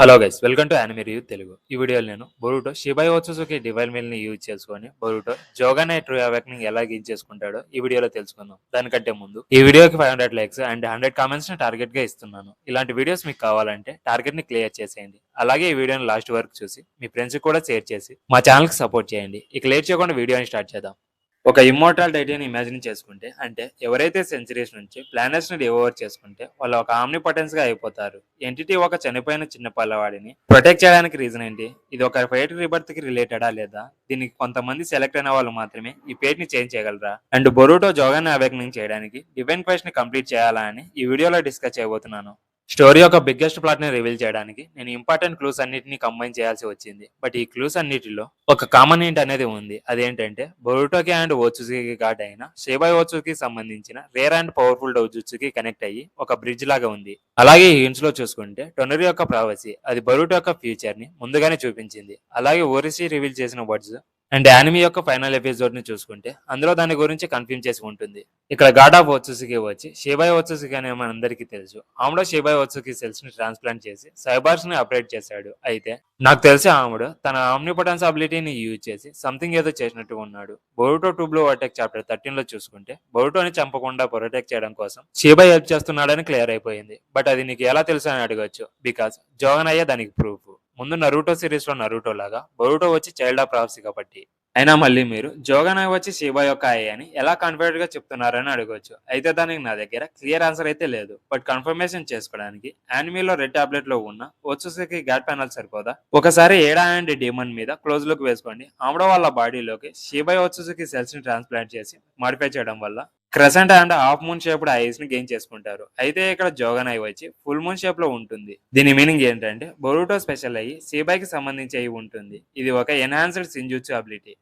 Hello guys, welcome to anime review Telugu. ఈ వీడియోలో నేను బొరుటో షిబా ఓత్సుజుకి డివైన్ మిల్ ని యూజ్ చేసుకొని బొరుటో జోగానే ట్రూ అవేకనింగ్ ఎలా గెయిన్ చేసుకుంటాడో ఈ వీడియోలో తెలుసుకుందాం. దానికంటే ముందు ఈ వీడియోకి 500 లైక్స్ అండ్ 100 కామెంట్స్ ని టార్గెట్ గా ఇస్తున్నాను. ఇలాంటి వీడియోస్ మీకు కావాలంటే టార్గెట్ ని క్లియర్ చేసేయండి. అలాగే ఈ వీడియోని లాస్ట్ వరకు చూసి మీ ఫ్రెండ్స్ కూడా షేర్ చేసి మా ఛానల్ కి సపోర్ట్ చేయండి. ఇక లేట్ చేయకుండా వీడియోని స్టార్ట్ చేద్దాం. ఒక ఇమ్మోర్టల్ డైటీని ఇమాజిన్ చేసుకుంటే, అంటే ఎవరైతే సెంచరీస్ నుంచి ప్లానెట్స్ ని డివోర్ చేసుకుంటే వాళ్ళు ఒక ఆమ్నిపొటెన్స్ గా అయిపోతారు. ఎంటిటీ ఒక చనిపోయిన చిన్న పిల్లవాడిని ప్రొటెక్ట్ చేయడానికి రీజన్ ఏంటి? ఇది ఒక ఫేట్ రిబర్త్ కి రిలేటెడా, లేదా దీనికి కొంతమంది సెలెక్ట్ అయిన వాళ్ళు మాత్రమే ఈ పేట్ ని చేంజ్ చేయగలరా? అండ్ బొరుటో జోగాన్ అవేకనింగ్ చేయడానికి డివైన్ క్వెస్ట్ ని కంప్లీట్ చేయాలా అని ఈ వీడియోలో డిస్కస్ చేయబోతున్నాను. స్టోరీ యొక్క బిగ్గెస్ట్ ప్లాట్ ని రివీల్ చేయడానికి నేను ఇంపార్టెంట్ క్లూస్ అన్నిటిని కంబైన్ చేయాల్సి వచ్చింది. బట్ ఈ క్లూస్ అన్నిటిలో ఒక కామన్ ఏంటి అనేది ఉంది. అదేంటంటే బొరుటోకి అండ్ ఓత్సుకి గాడ్ అయిన షిబా ఓత్సుకి సంబంధించిన రేర్ అండ్ పవర్ఫుల్ డౌజుట్సుకి కనెక్ట్ అయ్యి ఒక బ్రిడ్జ్ లాగా ఉంది. అలాగే ఈ హింట్స్ లో చూసుకుంటే టొనరి యొక్క ప్రావసీ అది బొరుటో యొక్క ఫ్యూచర్ ని ముందుగానే చూపించింది. అలాగే ఓరిసి రివీల్ చేసిన వర్డ్స్ అండ్ యానిమీ యొక్క ఫైనల్ ఎపిసోడ్ ని చూసుకుంటే అందులో దాని గురించి కన్ఫర్మ్ చేసి ఉంటుంది. ఇక్కడ గాడ్ ఆఫ్ ఓత్సుకి వచ్చి షిబా ఓత్సుకి అనే మనందరికీ తెలుసు. ఆమెలో షిబా ఓత్సుకి సెల్స్ ని ట్రాన్స్ప్లాంట్ చేసి సైబార్స్ ని అప్డేట్ చేశాడు. అయితే నాకు తెలిసి ఆమెడు తన ఆమ్నిపొటెన్స్ అబిలిటీని యూజ్ చేసి సంథింగ్ ఏదో చేసినట్టు ఉన్నాడు. బొరుటో 2 బ్లూ అటాక్ చాప్టర్ 13 లో చూసుకుంటే బొరుటోని చంపకుండా ప్రొటెక్ట్ చేయడం కోసం షిబా హెల్ప్ చేస్తున్నాడని క్లియర్ అయిపోయింది. బట్ అది నీకు ఎలా తెలుసు అని అడగచ్చు. బికాస్ జోగన్ అయ్యే దానికి ప్రూఫ్. ముందు నరూటో సిరీస్ లో నరూటో లాగా బొరుటో వచ్చి చైల్డ్ ఆఫ్ ప్రాఫ్సీ కాబట్టి. అయినా మళ్ళీ మీరు జోగన్ వచ్చి షిబా యొక్క ఐ అని ఎలా కాన్ఫిడెంట్ గా చెప్తున్నారని అడగవచ్చు. అయితే దానికి నా దగ్గర క్లియర్ ఆన్సర్ అయితే లేదు. బట్ కన్ఫర్మేషన్ చేసుకోవడానికి యానిమీలో రెడ్ టాబ్లెట్ లో ఉన్న ఓత్సుకి గాడ్ ప్యానల్ సరిపోదా? ఒకసారి ఏడా అండ్ డీమన్ మీద క్లోజ్ లుక్ వేసుకోండి. ఆవిడ వాళ్ళ బాడీలోకి షిబా ఓత్సుకి సెల్స్ ని ట్రాన్స్ప్లాంట్ చేసి మాడిఫై చేయడం వల్ల crescent and half moon shaped ice ని గెయిన్ చేసుకుంటారు. అయితే ఇక్కడ జోగన్ ఐ వచ్చి ఫుల్ మూన్ షేప్ లో ఉంటుంది. దీని మీనింగ్ ఏంటంటే బొరుటో స్పెషల్ అయ్యి షిబాకి సంబంధించి అయి ఉంటుంది. ఇది ఒక ఎన్హాన్స్డ్ సిన్జుట్సు అబిలిటీ.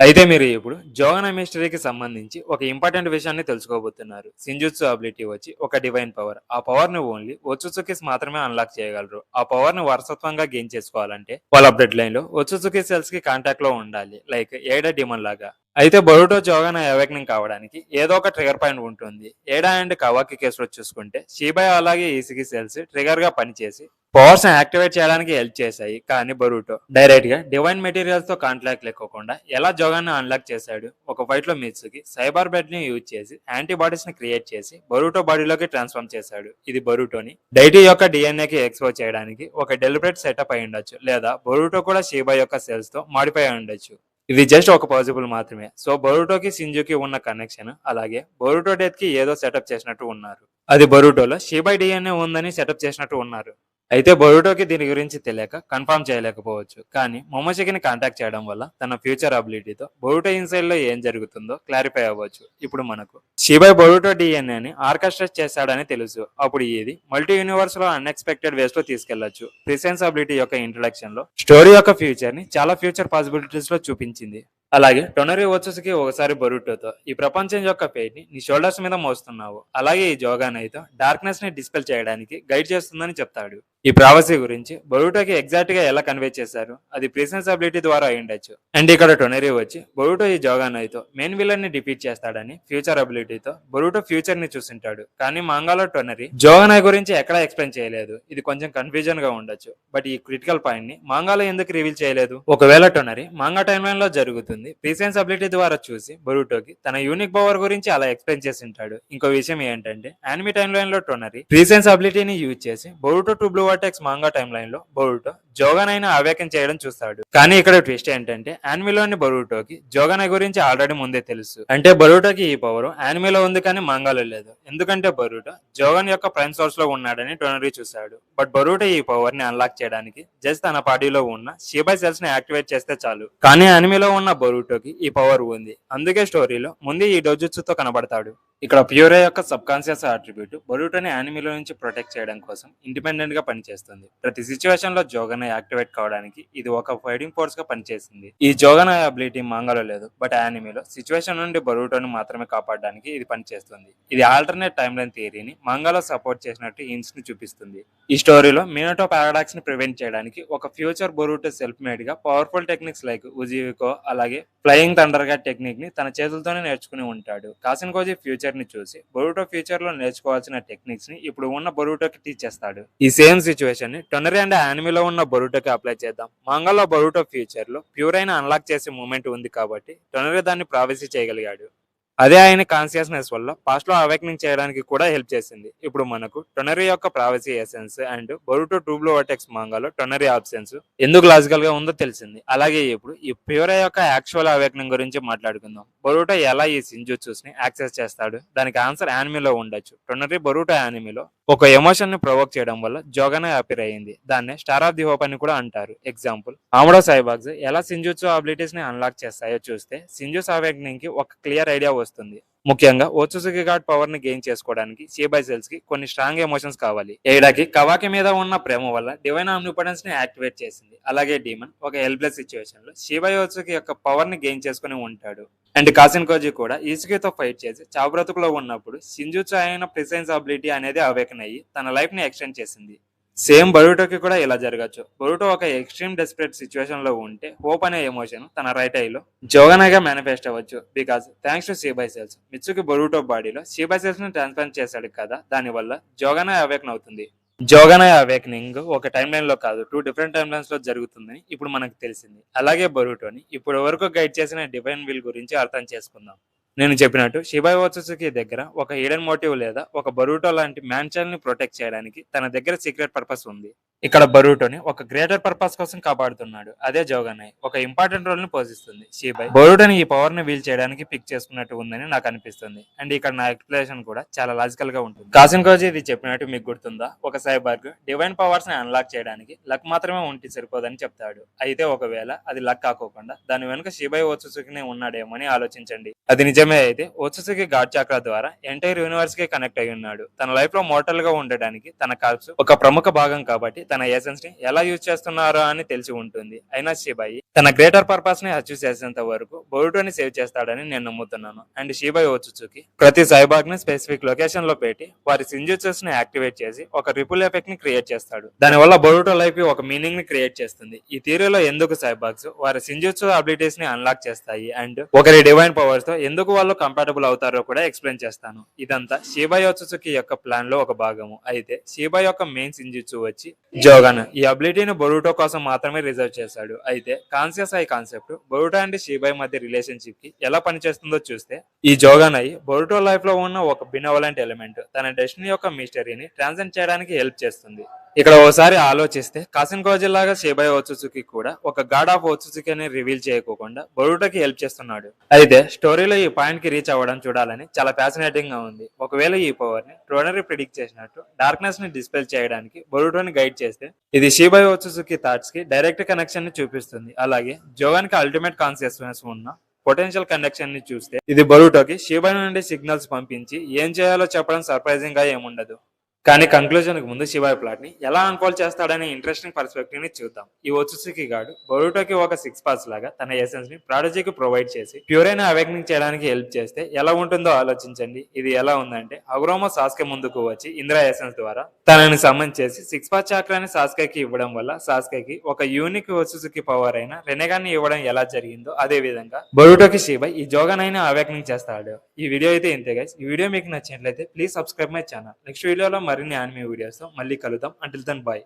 అయితే మీరు ఇప్పుడు జోగన్ మిస్టరీకి సంబంధించి ఒక ఇంపార్టెంట్ విషయాన్ని తెలుసుకోబోతున్నారు. సిన్జుట్సు అబిలిటీ వచ్చి ఒక డివైన్ పవర్. ఆ పవర్ ని ఓన్లీ ఓత్సుకిస్ మాత్రమే అన్లాక్ చేయగలరు. ఆ పవర్ ని వారసత్వంగా గెయిన్ చేసుకోవాలంటే వాళ్ళ బ్లడ్ లైన్ లో ఓత్సుకి సెల్స్ కి కాంటాక్ట్ లో ఉండాలి, లైక్ ఏడా డిమన్ లాగా. అయితే బొరుటో జోగన్ అవేకనింగ్ కావడానికి ఏదో ఒక ట్రిగర్ పాయింట్ ఉంటుంది. ఏడా అండ్ కవాకి కేసులో చూసుకుంటే షిబా అలాగే ఈసికి సెల్స్ ట్రిగర్ గా పనిచేసి పవర్స్ ని యాక్టివేట్ చేయడానికి హెల్ప్ చేశాయి. కానీ బొరుటో డైరెక్ట్ గా డివైన్ మెటీరియల్స్ తో కాంటాక్ట్ లేకోకుండా ఎలా జోగాన్ అన్లాక్ చేశాడు? ఒక ఫైట్ లో మిత్సుకి సైబర్ బెడ్ ని యూజ్ చేసి యాంటీబాడీస్ ని క్రియేట్ చేసి బొరుటో బాడీలోకి ట్రాన్స్ఫార్మ్ చేశాడు. ఇది బొరుటోని డైటీ యొక్క డిఎన్ఏ కి ఎక్స్పోజ్ చేయడానికి ఒక డెలిబరేట్ సెటప్ అయి ఉండొచ్చు, లేదా బొరుటో కూడా షిబా యొక్క సెల్స్ తో మాడిఫై అయి ఉండొచ్చు. ఇది జస్ట్ ఒక పాసిబుల్ మాత్రమే. సో బొరుటోకి సింజుకి ఉన్న కనెక్షన్, అలాగే బొరుటో డెత్ కి ఏదో సెటప్ చేసినట్టు ఉన్నారు. అది బొరుటోలో షిబా డిఎన్ఏ ఉందని సెటప్ చేసినట్టు ఉన్నారు. అయితే బొరుటోకి దీని గురించి తెలియక కన్ఫర్మ్ చేయలేకపోవచ్చు. కానీ మొమోషికిని కాంటాక్ట్ చేయడం వల్ల తన ఫ్యూచర్ అబిలిటీతో బొరుటో ఇన్సైడ్ లో ఏం జరుగుతుందో క్లారిఫై అవ్వచ్చు. ఇప్పుడు మనకు షిబా బొరుటో డిఎన్ఏని ఆర్కెస్ట్రేట్ చేశాడని తెలుసు. అప్పుడు ఇది మల్టీ యూనివర్స్ లో అన్ఎక్స్పెక్టెడ్ వేస్ లో తీసుకెళ్లొచ్చు. ప్రిసెన్స్ అబిలిటీ యొక్క ఇంట్రడక్షన్ లో స్టోరీ యొక్క ఫ్యూచర్ ని చాలా ఫ్యూచర్ పాసిబిలిటీస్ లో చూపించింది. అలాగే టొనరి ఓత్సుకి ఒకసారి బొరుటోతో ఈ ప్రపంచం యొక్క ఫేట్ ని నీ షోల్డర్స్ మీద మోస్తున్నావు, అలాగే ఈ జోగాన్ అయితే డార్క్నెస్ ని డిస్పెల్ చేయడానికి గైడ్ చేస్తుందని చెప్తాడు. ఈ ప్రావసీ గురించి బొరుటోకి ఎగ్జాక్ట్ గా ఎలా కన్వే చేశారు? అది ప్రిసెన్స్ అబిలిటీ ద్వారా అయ్యుండొచ్చు. అండ్ ఇక్కడ టొనరి వచ్చి బొరుటో ఈ జోగాన్ అయితే మెయిన్ విలన్ ని డిఫీట్ చేస్తాడని ఫ్యూచర్ అబిలిటీతో బొరుటో ఫ్యూచర్ ని చూసింటాడు. కానీ మాంగాలో టొనరి జోగాన్ గురించి ఎక్కడా ఎక్స్ప్లెయిన్ చేయలేదు. ఇది కొంచెం కన్ఫ్యూజన్ గా ఉండొచ్చు. బట్ ఈ క్రిటికల్ పాయింట్ ని మాంగాలో ఎందుకు రివీల్ చేయలేదు? ఒకవేళ టొనరి మాంగా టైమ్ లైన్ లో జరుగుతుంది ప్రిసెన్స్ అబిలిటీ ద్వారా చూసి బొరుటోకి తన యూనిక్ పవర్ గురించి అలా ఎక్స్ప్లెయిన్ చేసి ఉంటాడు. ఇంకో విషయం ఏంటంటే యానిమీ టైమ్ లైన్ లో టొనరి ప్రిసెన్స్ అబిలిటీని యూజ్ చేసి Boruto 2 blue attacks manga time line లో బొరుటో జోగన్ అయినా అవేకన్ చేయడం చూస్తాడు. కానీ ఇక్కడ ట్విస్ట్ ఏంటంటే యానిమీలోని బొరుటోకి జోగన్ గురించి ఆల్రెడీ ముందే తెలుసు. అంటే బొరుటోకి ఈ పవర్ యానిమీలో ఉంది కానీ మాంగాలో లేదు. ఎందుకంటే బొరుటో జోగన్ యొక్క ప్రైమ్ సోర్స్ లో ఉన్నాడని టొనరి చూశాడు. బట్ బొరుటో ఈ పవర్ ని అన్లాక్ చేయడానికి జస్ట్ తన బాడీలో ఉన్న షిబా సెల్స్ ని యాక్టివేట్ చేస్తే చాలు. కానీ యానిమీలో ఉన్న బొరుటోకి ఈ పవర్ ఉంది. అందుకే స్టోరీలో ముందే ఈ డోజుట్సుతో కనబడతాడు. ఇక్కడ ప్యూరే యొక్క సబ్ కాన్షియస్ అట్రిబ్యూట్ బొరుటోని యానిమీలో నుంచి ప్రొటెక్ట్ చేయడం కోసం ఇండిపెండెంట్ గా పనిచేస్తుంది. ప్రతి సిచ్యువేషన్ లో జోగన్ యాక్టివేట్ కావడానికి ఇది ఒక ఫైటింగ్ ఫోర్స్ గా పనిచేస్తుంది. ఈ జోగన్ అబిలిటీ మాంగాలో లేదు. బట్ యానిమీలో సిచ్యువేషన్ నుండి బొరుటోని మాత్రమే కాపాడడానికి ఇది పనిచేస్తుంది. ఇది ఆల్టర్నేట్ టైమ్ లైన్ థియరీని మాంగాలో సపోర్ట్ చేసినట్టు హింట్స్ ని చూపిస్తుంది. ఈ స్టోరీలో మినోటో పారాడాక్స్ ని ప్రివెంట్ చేయడానికి ఒక ఫ్యూచర్ బొరుటో సెల్ఫ్ మేడ్ గా పవర్ఫుల్ టెక్నిక్స్ లైక్ ఉజివికో అలాగే ఫ్లయింగ్ థండర్ గా టెక్నిక్ ని తన చేతులతోనే నేర్చుకుని ఉంటాడు. కాసిన్కోజీ ఫ్యూచర్ ని చూసి బొరుటో ఫ్యూచర్ లో నేర్చుకోవాల్సిన టెక్నిక్స్ ని ఇప్పుడు ఉన్న బొరుటోకి టీచ్ చేస్తాడు. ఈ సేమ్ సిచ్యువేషన్ ని టొనరీ అండ్ యానిమీలో ఉన్న బొరుటోకి అప్లై చేద్దాం. మంగాలో బొరుటో ఫ్యూచర్ లో ప్యూర్ అయిన అన్లాక్ చేసే మూమెంట్ ఉంది కాబట్టి టొనరీ దాన్ని ప్రావెసీ చేయగలిగాడు. అదే ఆయన కాన్షియస్నెస్ వల్ల పాస్ట్ లో అవేకనింగ్ చేయడానికి కూడా హెల్ప్ చేసింది. ఇప్పుడు మనకు టొనరీ యొక్క prophecy essence and Boruto two blue vortex మంగాలో టొనరీ ఆబ్సెన్స్ ఎందుకు లాజికల్ గా ఉందో తెలిసింది. అలాగే ఇప్పుడు ఈ ప్యూర్ యొక్క యాక్చువల్ అవేకనింగ్ గురించి మాట్లాడుకుందాం. బొరుటో ఎలా ఈ సింజుట్సుస్ ని యాక్సెస్ చేస్తాడు? దానికి ఆన్సర్ యానిమీలో ఉండొచ్చు. టొనరీ బొరుటో యానిమీలో ఒక ఎమోషన్ ని ప్రొవోక్ చేయడం వల్ల జోగానే అపిర్ అయ్యింది. దాన్నే స్టార్ ఆఫ్ ది హోప్ అని కూడా అంటారు. ఎగ్జాంపుల్, ఆమడో సైబాగ్స్ ఎలా సింజుట్సు అబిలిటీస్ ని అన్లాక్ చేస్తాయో చూస్తే సింజుట్సు అవేకనింగ్ కి ఒక క్లియర్ ఐడియా వస్తుంది. ముఖ్యంగా ఓత్సుసుకి గాడ్ పవర్ ని గెయిన్ చేసుకోవడానికి షీబై సెల్స్ కి కొన్ని స్ట్రాంగ్ ఎమోషన్స్ కావాలి. ఏడాకి కవాకి మీద ఉన్న ప్రేమ వల్ల డివైన్ ఆమ్నిపోటెన్స్ ని యాక్టివేట్ చేసింది. అలాగే డీమన్ ఒక హెల్ప్లెస్ సిచ్యువేషన్ లో షీబై ఓత్సుకి యొక్క పవర్ ని గెయిన్ చేసుకుని ఉంటాడు. అండ్ కాసిన్ కోజీ కూడా ఈసుకితో ఫైట్ చేసి చావుబ్రతుకులో ఉన్నప్పుడు షింజుట్సు అయిన ప్రిసెన్స్ అబిలిటీ అనేది అవేకన్ అయ్యి తన లైఫ్ ని ఎక్స్టెండ్ చేసింది. సేమ్ బొరుటోకి కూడా ఇలా జరగచ్చు. బొరుటో ఒక ఎక్స్ట్రీమ్ డెస్పరేట్ సిచ్యువేషన్ లో ఉంటే హోప్ అనే ఎమోషన్ తన రైట్ ఐలో జోగానాగా మేనిఫెస్ట్ అవ్వచ్చు. Because thanks to Shibai cells, Mitsuki Boruto బాడీలో షీబై సెల్స్ ని ట్రాన్స్ప్లాంట్ చేశాడు కదా, దానివల్ల జోగానా అవేకన్ అవుతుంది. జోగానా అవేకనింగ్ ఒక టైమ్ లైన్ లో కాదు, 2 డిఫరెంట్ టైమ్ లైన్స్ లో జరుగుతుందని ఇప్పుడు మనకు తెలిసింది. అలాగే బొరుటోని ఇప్పుడు వరకు గైడ్ చేసిన డివైన్ విల్ గురించి అర్థం చేసుకుందాం. నేను చెప్పినట్టు షిబై ఓత్సుసుకి దగ్గర ఒక హిడెన్ మోటివ్ లేదా ఒక బొరుటో లాంటి మ్యాన్షన్ ని ప్రొటెక్ట్ చేయడానికి తన దగ్గర సీక్రెట్ పర్పస్ ఉంది. ఇక్కడ బొరుటోని ఒక గ్రేటర్ పర్పస్ కోసం కాపాడుతున్నాడు. అదే జోగానై ఒక ఇంపార్టెంట్ రోల్ ని పోషిస్తుంది. షిబై బొరుటోని ఈ పవర్ ని వీల్ చేయడానికి పిక్ చేసుకున్నట్టు ఉందని నాకు అనిపిస్తుంది. అండ్ ఇక్కడ నా ఎక్స్ప్లెనేషన్ కూడా చాలా లాజికల్ గా ఉంటుంది. కాసిన్ కోజీ ఇది చెప్పినట్టు మీకు గుర్తుందా? ఒక సైబర్గ్ డివైన్ పవర్స్ ని అన్లాక్ చేయడానికి లక్ మాత్రమే ఉంటే సరిపోదని చెప్తాడు. అయితే ఒకవేళ అది లక్ కాకోకుండా దాని వెనుక షిబై ఓత్సుసుకినే ఉన్నాడేమో అని ఆలోచించండి. అది నిజమే అయితే ఓత్సుసుకి గాడ్ చాక్రా ద్వారా ఎంటైర్ యూనివర్స్ కి కనెక్ట్ అయి ఉన్నాడు. తన లైఫ్ లో మోర్టల్ గా ఉండడానికి తన కార్బ్స్ ఒక ప్రముఖ భాగం కాబట్టి తన ఎసెన్స్ ని ఎలా యూజ్ చేస్తున్నారో అని తెలిసి ఉంటుంది. అయినా షిబై తన గ్రేటర్ పర్పస్ ని అచీవ్ చేసేంత వరకు బొరుటోని సేవ్ చేస్తాడని నేను నమ్ముతున్నాను. అండ్ షిబై ఓత్సుసుకి ప్రతి సైబాగ్ ని స్పెసిఫిక్ లొకేషన్ లో పెట్టి వారి సింజుట్సస్ ని యాక్టివేట్ చేసి ఒక రిపుల్ ఎఫెక్ట్ ని క్రియేట్ చేస్తాడు. దానివల్ల బొరుటో లైఫ్ కి ఒక మీనింగ్ ని క్రియేట్ చేస్తుంది. ఈ థియరీలో ఎందుకు సైబాగ్స్ వారి సింజుట్సు అబిలిటీస్ ని అన్లాక్ చేస్తాయి అండ్ ఒకరి డివైన్ పవర్స్ తో ఎందుకు వాళ్ళు కంపాటబుల్ అవుతారో కూడా ఎక్స్ప్లెయిన్ చేస్తాను. ఇదంతా షిబై ఓత్సుసుకి యొక్క ప్లాన్ లో ఒక భాగము. అయితే షిబై యొక్క మెయిన్ సింజుట్సు వచ్చి జోగాన్. ఈ అబిలిటీని బొరుటో కోసం మాత్రమే రిజర్వ్ చేశాడు. అయితే conscious eye concept Boruto and Shibai మధ్య రిలేషన్షిప్ కి ఎలా పనిచేస్తుందో చూస్తే ఈ జోగాన్ ఐ బొరుటో లైఫ్ లో ఉన్న ఒక బినవలెంట్ ఎలిమెంట్. తన డెస్టినీ యొక్క మిస్టరీని ట్రాన్సెండ్ చేయడానికి హెల్ప్ చేస్తుంది. ఇక్కడ ఓసారి ఆలోచిస్తే కాసిన్ కోజీ లాగా షిబై ఓత్సుసుకి కూడా ఒక గాడ్ ఆఫ్ ఓత్సుసుకి అని రివీల్ చేయకోకుండా బొరుటోకి హెల్ప్ చేస్తున్నాడు. అయితే స్టోరీలో ఈ పాయింట్ కి రీచ్ అవ్వడం చూడాలని చాలా ఫ్యాసినేటింగ్ గా ఉంది. ఒకవేళ ఈ పవర్ ని టొనరీ ప్రిడిక్ట్ చేసినట్టు డార్క్నెస్ ని డిస్పెల్ చేయడానికి బొరుటోని గైడ్ చేస్తే ఇది షిబై ఓత్సుసుకి థాట్స్ కి డైరెక్ట్ కనెక్షన్ ని చూపిస్తుంది. అలాగే జోగాన్ కి అల్టిమేట్ కాన్షియస్నెస్ ఉన్న పొటెన్షియల్ కనెక్షన్ ని చూస్తే ఇది బొరుటోకి షిబై నుండి సిగ్నల్స్ పంపించి ఏం చేయాలో చెప్పడం సర్ప్రైజింగ్ గా ఏముండదు. కానీ కంక్లూజన్ కు ముందు షిబై ప్లాట్ ని ఎలా అన్ఫోల్డ్ చేస్తాడనే ఇంట్రెస్టింగ్ పర్స్పెక్టివ్ ని చూద్దాం. ఈ ఓత్సుసుకి గాడు బొరుటోకి ఒక 6 పాస్ లాగా తన ఎసెన్స్ ని ప్రాడజీకి ప్రొవైడ్ చేసి ప్యూర్ అయిన అవేకనింగ్ చేయడానికి హెల్ప్ చేస్తే ఎలా ఉంటుందో ఆలోచించండి. ఇది ఎలా ఉందంటే అగురోమో సాస్కే ముందుకు వచ్చి ఇంద్ర ఎసెన్స్ ద్వారా తనని సమ్మన్ చేసి 6 పాస్ చాక్రాని సాస్కేకి ఇవ్వడం వల్ల సాస్కేకి ఒక యూనిక్ ఓత్సుసుకి పవర్ అయిన రెనెగాన్ని ఇవ్వడం ఎలా జరిగిందో అదే విధంగా బొరుటోకి షిబై ఈ జోగానైనా అవేకనింగ్ చేస్తాడు. ఈ వీడియో అయితే ఇంతే గైస్. ఈ వీడియో మీకు నచ్చినట్లయితే please subscribe my channel. Next వీడియోలో మరిన్ని యానిమే వీడియోస్ తో మళ్ళీ కలుద్దాం. Until then by.